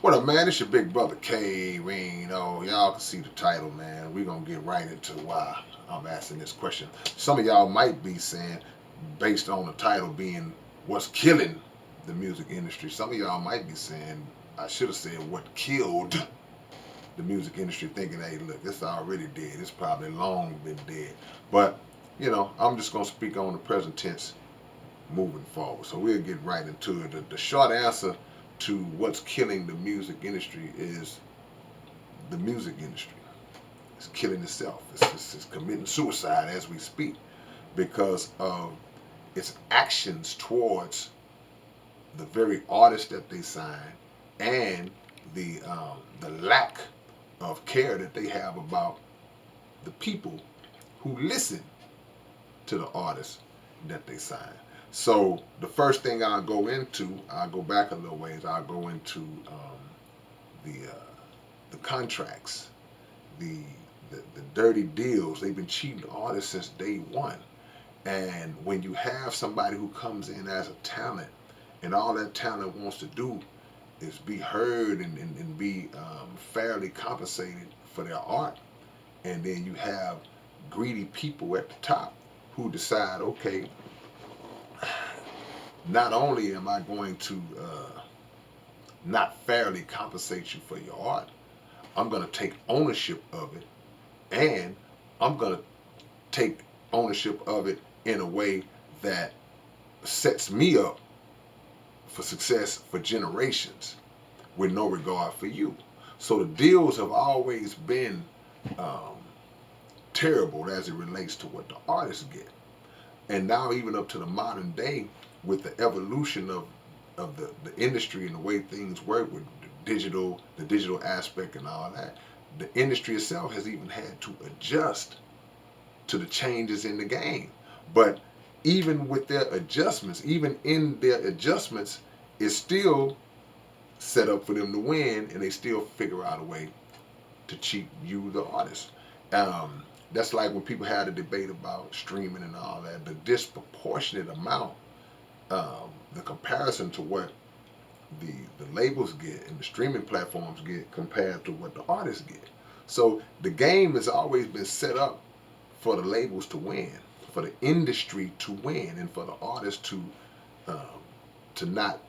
What up, man? It's your big brother K-Rino. Y'all can see the title, man. We're going to get right into why I'm asking this question. Some of y'all might be saying, based on the title being what's killing the music industry, some of y'all might be saying, I should have said what killed the music industry, thinking, hey, look, it's already dead. It's probably long been dead. But, I'm just going to speak on the present tense moving forward. So we'll get right into it. The short answer to what's killing the music industry is the music industry. It's killing itself. It's committing suicide as we speak because of its actions towards the very artists that they sign and the lack of care that they have about the people who listen to the artists that they sign. So the first thing I'll go back a little ways. I'll go into the contracts, the, the dirty deals. They've been cheating artists since day one. And when you have somebody who comes in as a talent, and all that talent wants to do is be heard and be fairly compensated for their art, and then you have greedy people at the top who decide, okay, not only am I going to not fairly compensate you for your art, I'm going to take ownership of it, and I'm going to take ownership of it in a way that sets me up for success for generations with no regard for you. So the deals have always been um, terrible as it relates to what the artists get. And now even up to the modern day, with the evolution of the industry and the way things work with the digital aspect and all that, the industry itself has even had to adjust to the changes in the game. But even with their adjustments, even in their adjustments, it's still set up for them to win, and they still figure out a way to cheat you, the artist. That's like when people had a debate about streaming and all that. The disproportionate amount, the comparison to what the labels get and the streaming platforms get compared to what the artists get. So the game has always been set up for the labels to win, for the industry to win, and for the artists um, to not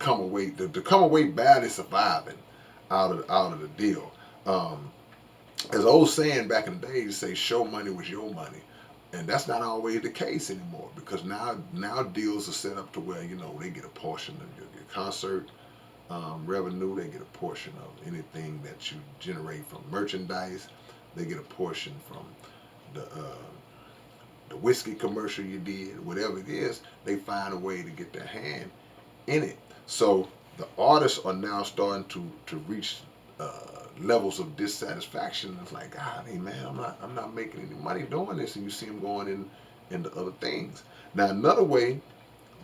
to come away barely surviving out of the deal. Um, There's an old saying back in the day, you say show money was your money. And that's not always the case anymore because now deals are set up to where, they get a portion of your concert revenue, they get a portion of anything that you generate from merchandise, they get a portion from the whiskey commercial you did, whatever it is, they find a way to get their hand in it. So the artists are now starting to reach levels of dissatisfaction. It's like, God, hey man, I'm not making any money doing this, and you see them going into other things. Now another way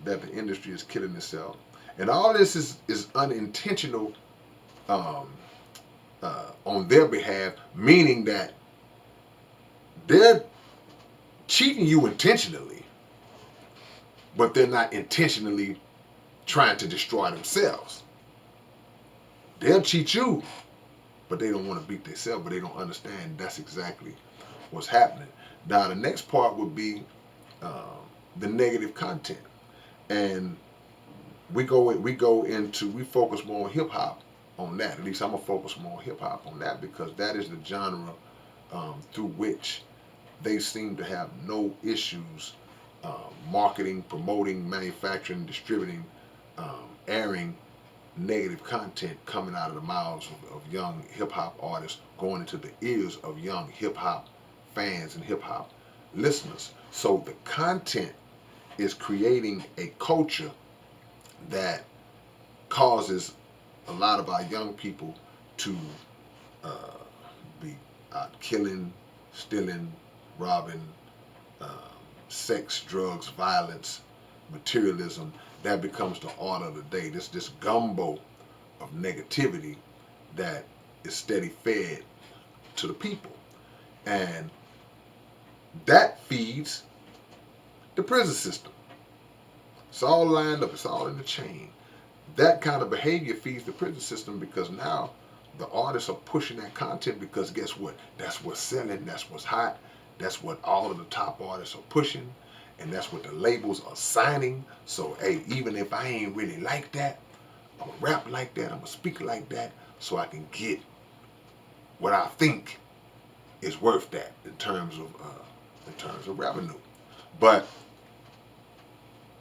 that the industry is killing itself, and all this is unintentional um, on their behalf, meaning that they're cheating you intentionally, but they're not intentionally trying to destroy themselves. They'll cheat you, but they don't want to beat themselves, but they don't understand that's exactly what's happening. Now, the next part would be um, the negative content. And we focus more on hip hop on that. At least I'm gonna focus more on hip hop on that because that is the genre through which they seem to have no issues marketing, promoting, manufacturing, distributing, airing negative content coming out of the mouths of young hip hop artists going into the ears of young hip hop fans and hip hop listeners. So the content is creating a culture that causes a lot of our young people to uh, be out killing, stealing, robbing, um, sex, drugs, violence, materialism. That becomes the order of the day. This gumbo of negativity that is steady fed to the people, and that feeds the prison system. It's all lined up. It's all in the chain. that kind of behavior feeds the prison system, because now the artists are pushing that content, because guess what? That's what's selling. That's what's hot. That's what all of the top artists are pushing, and that's what the labels are signing. So hey, even if I ain't really like that, I'm gonna rap like that. I'm gonna speak like that, so I can get what I think is worth that in terms of revenue. But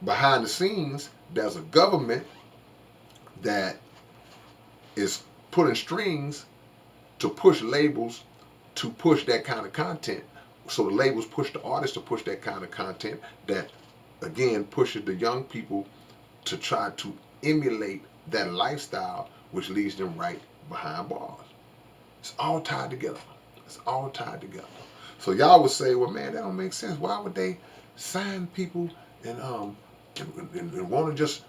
behind the scenes, there's a government that is pulling strings to push labels to push that kind of content. So the labels push the artists to push that kind of content that, again, pushes the young people to try to emulate that lifestyle, which leads them right behind bars. It's all tied together. It's all tied together. So y'all would say, well, man, that don't make sense. Why would they sign people and and want to just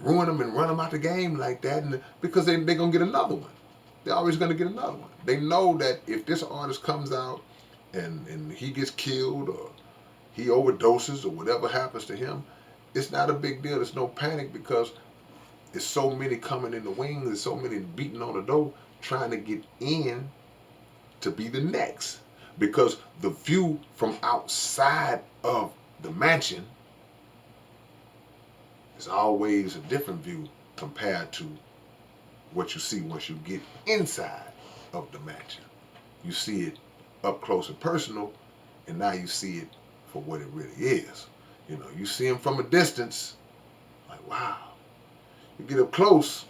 ruin them and run them out the game like that? And because they're gonna get another one. They're always gonna get another one. They know that if this artist comes out and he gets killed or he overdoses or whatever happens to him, it's not a big deal. There's no panic, because there's so many coming in the wings. There's so many beating on the door trying to get in to be the next. Because the view from outside of the mansion is always a different view compared to what you see once you get inside of the mansion. You see it up close and personal, and now you see it for what it really is. You know, you see them from a distance, like, wow. You get up close,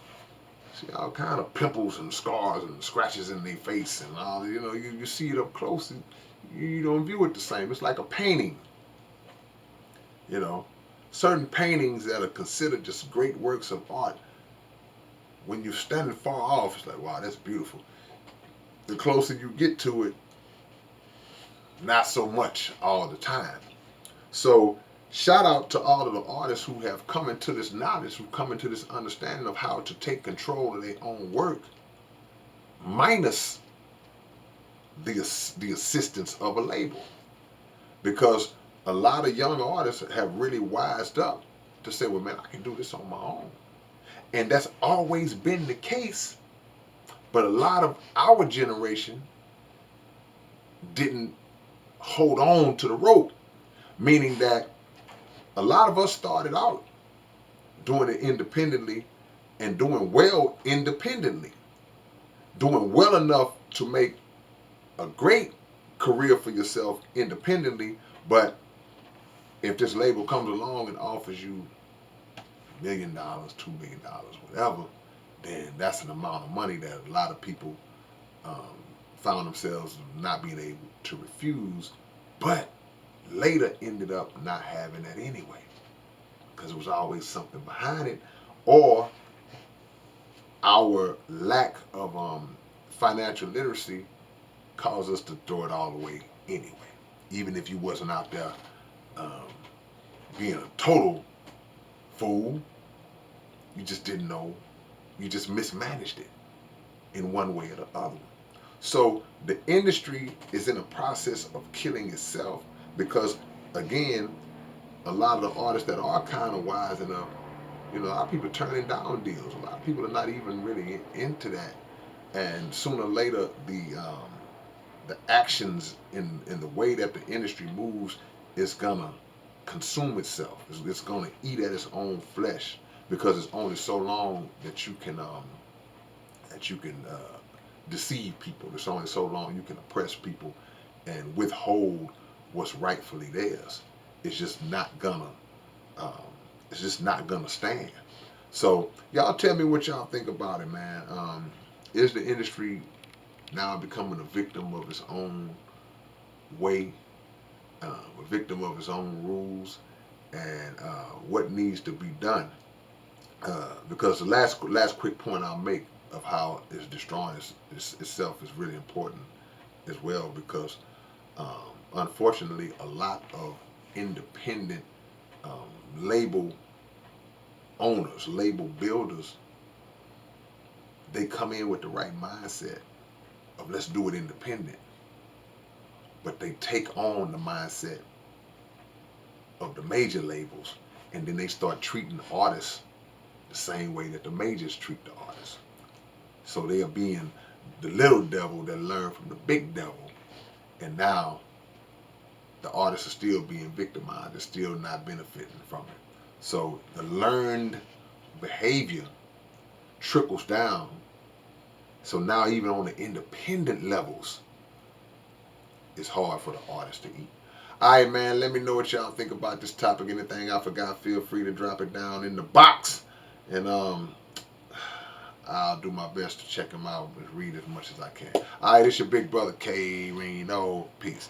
see all kind of pimples and scars and scratches in their face and all. You know, you see it up close, and you don't view it the same. It's like a painting. You know, certain paintings that are considered just great works of art, when you're standing far off, it's like, wow, that's beautiful. The closer you get to it, not so much all the time. So shout out to all of the artists who have come into this knowledge, who come into this understanding of how to take control of their own work, minus the assistance of a label. Because a lot of young artists have really wised up to say, well, man, I can do this on my own. And that's always been the case. But a lot of our generation didn't hold on to the rope, meaning that a lot of us started out doing it independently and doing well independently, doing well enough to make a great career for yourself independently. But if this label comes along and offers you $1 million, $2 million, whatever, then that's an amount of money that a lot of people found themselves not being able to refuse, but later ended up not having that anyway, because there was always something behind it, or our lack of financial literacy caused us to throw it all away anyway, even if you wasn't out there um, being a total fool. You just didn't know. You just mismanaged it in one way or the other. So the industry is in a process of killing itself, because, again, a lot of the artists that are kind of wise enough, you know, a lot of people turning down deals. A lot of people are not even really into that. And sooner or later, the actions in the way that the industry moves is gonna consume itself. It's gonna eat at its own flesh, because it's only so long that you can deceive people. It's only so long you can oppress people and withhold what's rightfully theirs. It's just not gonna um, it's just not gonna stand. So y'all tell me what y'all think about it, man. Is the industry now becoming a victim of its own way, a victim of its own rules, and what needs to be done? Because the last quick point I'll make of how it's destroying itself is really important as well, because unfortunately a lot of independent label owners, label builders, they come in with the right mindset of let's do it independent, but they take on the mindset of the major labels, and then they start treating artists the same way that the majors treat the artists. So they are being the little devil that learned from the big devil, and now the artists are still being victimized. They're still not benefiting from it. So the learned behavior trickles down. So now even on the independent levels, it's hard for the artist to eat. All right, man, let me know what y'all think about this topic. Anything I forgot, feel free to drop it down in the box. And I'll do my best to check them out and read as much as I can. All right, it's your big brother K-Rino. Peace.